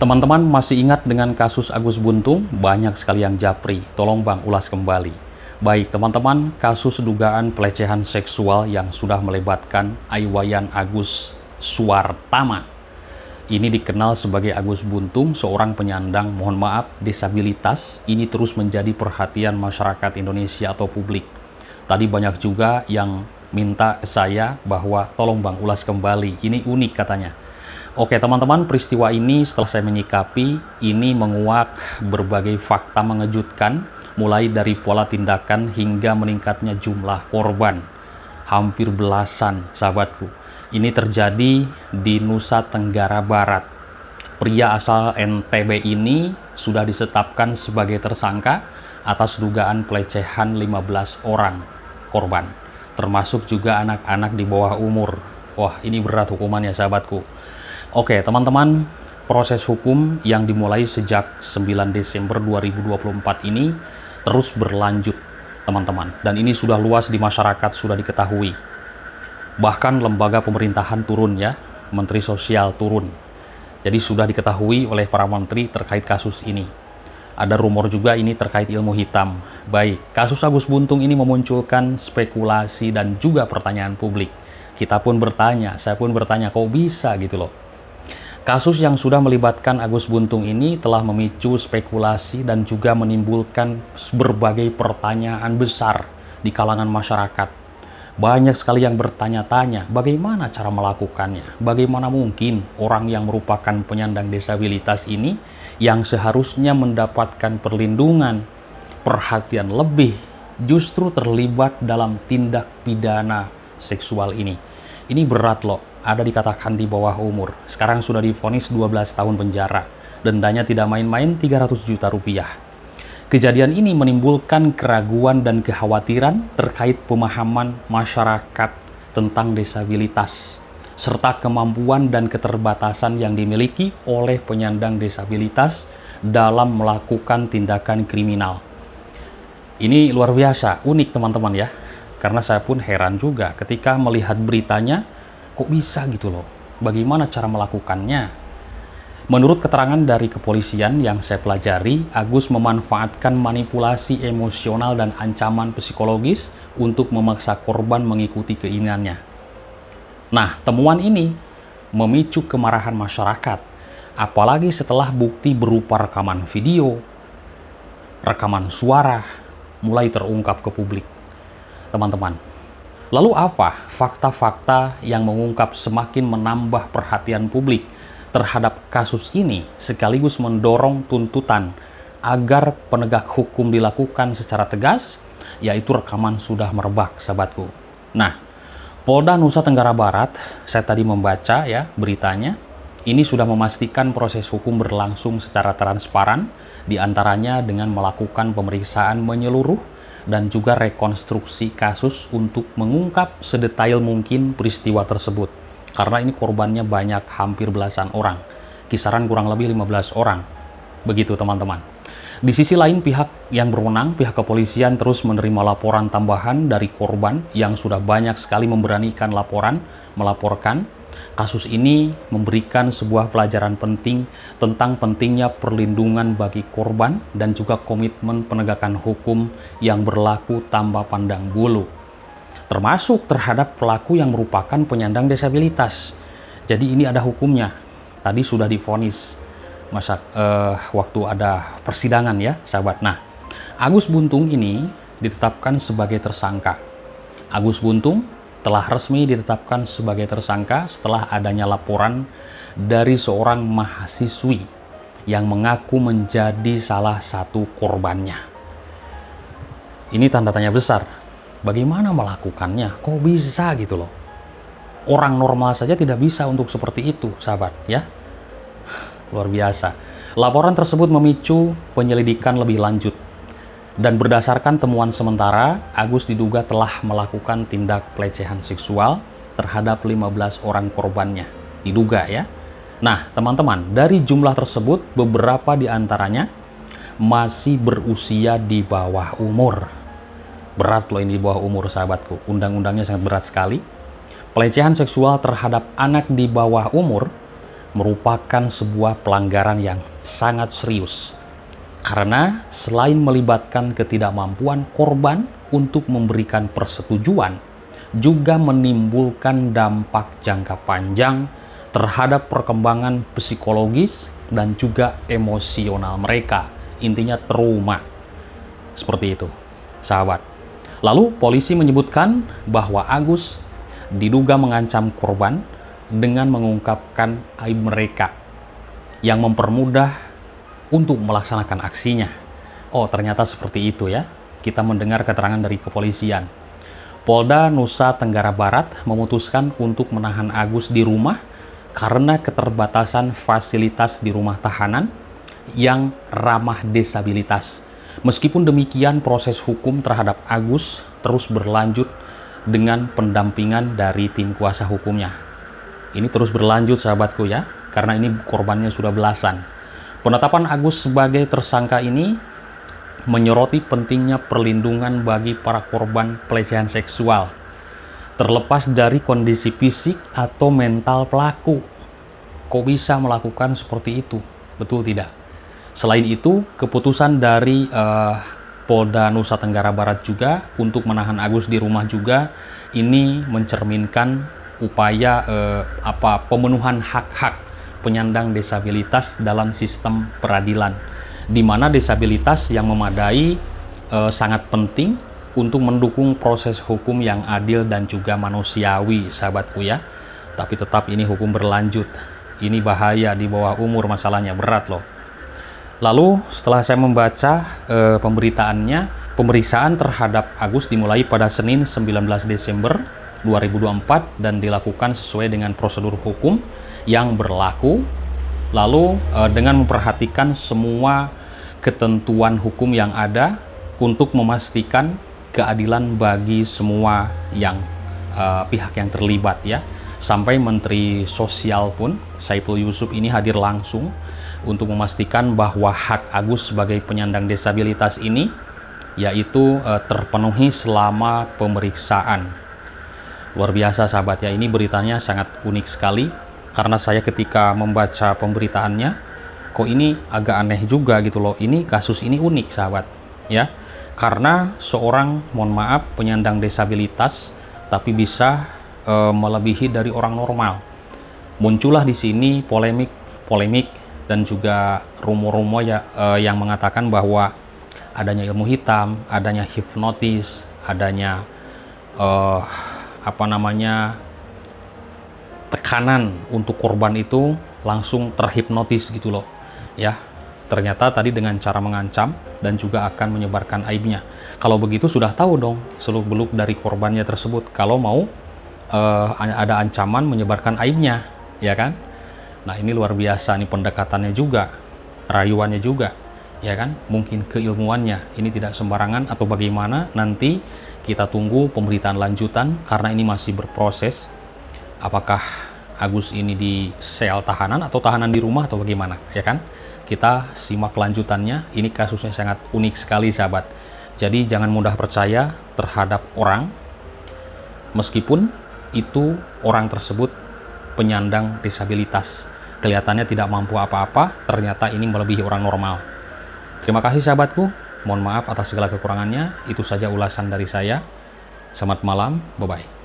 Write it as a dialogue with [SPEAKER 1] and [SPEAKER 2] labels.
[SPEAKER 1] Teman-teman masih ingat dengan kasus Agus Buntung? Banyak sekali yang japri. Tolong Bang ulas kembali. Baik teman-teman, kasus dugaan pelecehan seksual yang sudah melibatkan Aiwayan Agus Suartama. Ini dikenal sebagai Agus Buntung, seorang penyandang, mohon maaf, disabilitas. Ini terus menjadi perhatian masyarakat Indonesia atau publik. Tadi banyak juga yang minta ke saya bahwa tolong Bang ulas kembali. Ini unik katanya. Oke teman-teman, peristiwa ini setelah saya menyikapi, ini menguak berbagai fakta mengejutkan, mulai dari pola tindakan hingga meningkatnya jumlah korban. Hampir belasan, sahabatku. Ini terjadi di Nusa Tenggara Barat. Pria asal NTB ini sudah ditetapkan sebagai tersangka atas dugaan pelecehan 15 orang korban, termasuk juga anak-anak di bawah umur. Wah, ini berat hukumannya sahabatku. Oke teman-teman, proses hukum yang dimulai sejak 9 Desember 2024 ini terus berlanjut teman-teman. Dan ini sudah luas di masyarakat, sudah diketahui. Bahkan lembaga pemerintahan turun ya, Menteri Sosial turun. Jadi sudah diketahui oleh para menteri terkait kasus ini. Ada rumor juga ini terkait ilmu hitam. Baik, kasus Agus Buntung ini memunculkan spekulasi dan juga pertanyaan publik. Kita pun bertanya, saya pun bertanya, kok bisa gitu loh. Kasus yang sudah melibatkan Agus Buntung ini telah memicu spekulasi dan juga menimbulkan berbagai pertanyaan besar di kalangan masyarakat. Banyak sekali yang bertanya-tanya bagaimana cara melakukannya, bagaimana mungkin orang yang merupakan penyandang disabilitas ini yang seharusnya mendapatkan perlindungan, perhatian lebih, justru terlibat dalam tindak pidana seksual ini. Ini berat loh. Ada dikatakan di bawah umur. Sekarang sudah divonis 12 tahun penjara. Dendanya tidak main-main, 300 juta rupiah. Kejadian ini menimbulkan keraguan dan kekhawatiran terkait pemahaman masyarakat tentang disabilitas, serta kemampuan dan keterbatasan yang dimiliki oleh penyandang disabilitas dalam melakukan tindakan kriminal. Ini luar biasa, unik teman-teman ya. Karena saya pun heran juga ketika melihat beritanya, kok bisa gitu loh? Bagaimana cara melakukannya? Menurut keterangan dari kepolisian yang saya pelajari, Agus memanfaatkan manipulasi emosional dan ancaman psikologis untuk memaksa korban mengikuti keinginannya. Nah, temuan ini memicu kemarahan masyarakat, apalagi setelah bukti berupa rekaman video, rekaman suara, mulai terungkap ke publik. Teman-teman, lalu apa fakta-fakta yang mengungkap semakin menambah perhatian publik terhadap kasus ini sekaligus mendorong tuntutan agar penegak hukum dilakukan secara tegas, yaitu rekaman sudah merebak sahabatku. Nah, Polda Nusa Tenggara Barat, saya tadi membaca ya beritanya, ini sudah memastikan proses hukum berlangsung secara transparan, diantaranya dengan melakukan pemeriksaan menyeluruh dan juga rekonstruksi kasus untuk mengungkap sedetail mungkin peristiwa tersebut. Karena ini korbannya banyak, hampir belasan orang. Kisaran kurang lebih 15 orang. Begitu teman-teman. Di sisi lain, pihak yang berwenang, pihak kepolisian terus menerima laporan tambahan dari korban yang sudah banyak sekali memberanikan melaporkan. Kasus ini memberikan sebuah pelajaran penting tentang pentingnya perlindungan bagi korban dan juga komitmen penegakan hukum yang berlaku tanpa pandang bulu, termasuk terhadap pelaku yang merupakan penyandang disabilitas. Jadi ini ada hukumnya. Tadi sudah divonis waktu ada persidangan ya sahabat. Nah, Agus Buntung ini ditetapkan sebagai tersangka. Agus Buntung telah resmi ditetapkan sebagai tersangka setelah adanya laporan dari seorang mahasiswi yang mengaku menjadi salah satu korbannya. Ini tanda tanya besar. Bagaimana melakukannya? Kok bisa gitu loh? Orang normal saja tidak bisa untuk seperti itu, sahabat ya. Luar biasa. Laporan tersebut memicu penyelidikan lebih lanjut. Dan berdasarkan temuan sementara, Agus diduga telah melakukan tindak pelecehan seksual terhadap 15 orang korbannya. Diduga ya. Nah, teman-teman, dari jumlah tersebut, beberapa di antaranya masih berusia di bawah umur. Berat loh ini di bawah umur, sahabatku. Undang-undangnya sangat berat sekali. Pelecehan seksual terhadap anak di bawah umur merupakan sebuah pelanggaran yang sangat serius. Karena selain melibatkan ketidakmampuan korban untuk memberikan persetujuan, juga menimbulkan dampak jangka panjang terhadap perkembangan psikologis dan juga emosional mereka. Intinya trauma. Seperti itu, sahabat. Lalu polisi menyebutkan bahwa Agus diduga mengancam korban dengan mengungkapkan aib mereka yang mempermudah untuk melaksanakan aksinya. Oh, ternyata seperti itu ya. Kita mendengar keterangan dari kepolisian. Polda Nusa Tenggara Barat memutuskan untuk menahan Agus di rumah karena keterbatasan fasilitas di rumah tahanan yang ramah disabilitas. Meskipun demikian, proses hukum terhadap Agus terus berlanjut dengan pendampingan dari tim kuasa hukumnya. Ini terus berlanjut, sahabatku ya, karena ini korbannya sudah belasan. Penetapan Agus sebagai tersangka ini menyoroti pentingnya perlindungan bagi para korban pelecehan seksual, terlepas dari kondisi fisik atau mental pelaku. Kok bisa melakukan seperti itu? Betul tidak? Selain itu, keputusan dari Polda Nusa Tenggara Barat juga untuk menahan Agus di rumah juga ini mencerminkan upaya pemenuhan hak-hak penyandang disabilitas dalam sistem peradilan, di mana disabilitas yang memadai sangat penting untuk mendukung proses hukum yang adil dan juga manusiawi, sahabatku ya. Tapi tetap ini hukum berlanjut. Ini bahaya, di bawah umur masalahnya, berat loh. Lalu setelah saya membaca pemeriksaan terhadap Agus dimulai pada Senin 19 Desember 2024 dan dilakukan sesuai dengan prosedur hukum yang berlaku, lalu dengan memperhatikan semua ketentuan hukum yang ada untuk memastikan keadilan bagi semua pihak yang terlibat ya. Sampai Menteri Sosial pun, Saiful Yusuf ini hadir langsung untuk memastikan bahwa hak Agus sebagai penyandang disabilitas ini yaitu terpenuhi selama pemeriksaan. Luar biasa, sahabat ya, ini beritanya sangat unik sekali. Karena saya ketika membaca pemberitaannya, kok ini agak aneh juga gitu loh. Ini kasus ini unik, sahabat ya. Karena seorang, mohon maaf, penyandang disabilitas tapi bisa melebihi dari orang normal. Muncullah di sini polemik dan juga rumor-rumor yang mengatakan bahwa adanya ilmu hitam, adanya hipnotis, adanya tekanan untuk korban itu langsung terhipnotis gitu loh ya. Ternyata tadi dengan cara mengancam dan juga akan menyebarkan aibnya. Kalau begitu sudah tahu dong seluk-beluk dari korbannya tersebut kalau mau ada ancaman menyebarkan aibnya, ya kan? Nah, ini luar biasa nih pendekatannya juga, rayuannya juga, ya kan? Mungkin keilmuannya ini tidak sembarangan atau bagaimana, nanti kita tunggu pemberitaan lanjutan karena ini masih berproses. Apakah Agus ini di sel tahanan atau tahanan di rumah atau bagaimana, ya kan? Kita simak kelanjutannya. Ini kasusnya sangat unik sekali, sahabat. Jadi jangan mudah percaya terhadap orang meskipun itu orang tersebut penyandang disabilitas. Kelihatannya tidak mampu apa-apa, ternyata ini melebihi orang normal. Terima kasih, sahabatku. Mohon maaf atas segala kekurangannya. Itu saja ulasan dari saya. Selamat malam, bye-bye.